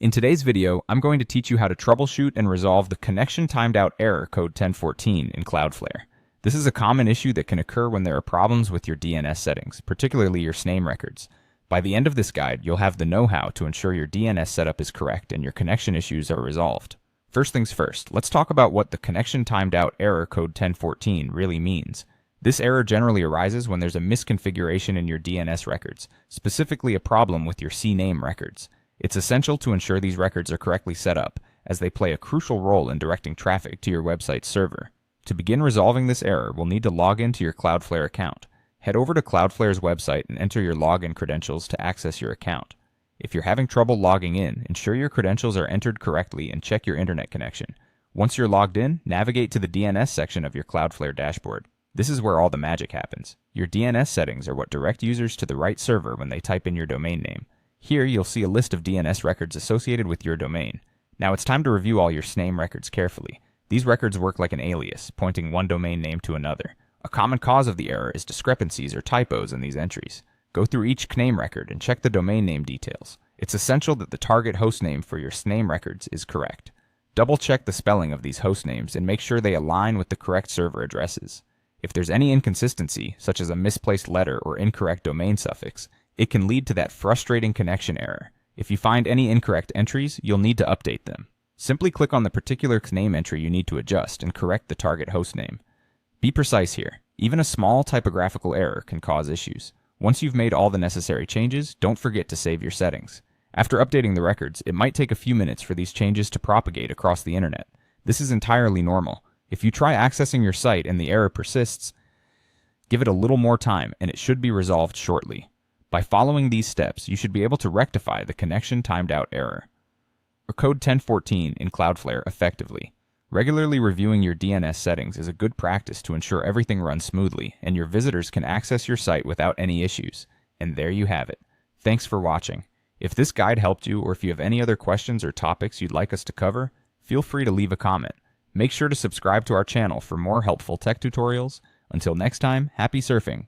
In today's video, I'm going to teach you how to troubleshoot and resolve the connection timed out error code 1014 in Cloudflare. This is a common issue that can occur when there are problems with your DNS settings, particularly your SNAME records. By the end of this guide, you'll have the know-how to ensure your DNS setup is correct and your connection issues are resolved. First things first, let's talk about what the connection timed out error code 1014 really means. This error generally arises when there's a misconfiguration in your DNS records, specifically a problem with your CNAME records. It's essential to ensure these records are correctly set up, as they play a crucial role in directing traffic to your website's server. To begin resolving this error, we'll need to log into your Cloudflare account. Head over to Cloudflare's website and enter your login credentials to access your account. If you're having trouble logging in, ensure your credentials are entered correctly and check your internet connection. Once you're logged in, navigate to the DNS section of your Cloudflare dashboard. This is where all the magic happens. Your DNS settings are what direct users to the right server when they type in your domain name. Here, you'll see a list of DNS records associated with your domain. Now it's time to review all your SNAME records carefully. These records work like an alias, pointing one domain name to another. A common cause of the error is discrepancies or typos in these entries. Go through each CNAME record and check the domain name details. It's essential that the target hostname for your SNAME records is correct. Double-check the spelling of these hostnames and make sure they align with the correct server addresses. If there's any inconsistency, such as a misplaced letter or incorrect domain suffix, it can lead to that frustrating connection error. If you find any incorrect entries, you'll need to update them. Simply click on the particular CNAME entry you need to adjust and correct the target hostname. Be precise here. Even a small typographical error can cause issues. Once you've made all the necessary changes, don't forget to save your settings. After updating the records, it might take a few minutes for these changes to propagate across the internet. This is entirely normal. If you try accessing your site and the error persists, give it a little more time and it should be resolved shortly. By following these steps, you should be able to rectify the connection timed out error, or code 1014 in Cloudflare effectively. Regularly reviewing your DNS settings is a good practice to ensure everything runs smoothly and your visitors can access your site without any issues. And there you have it. Thanks for watching. If this guide helped you, or if you have any other questions or topics you'd like us to cover, feel free to leave a comment. Make sure to subscribe to our channel for more helpful tech tutorials. Until next time, happy surfing!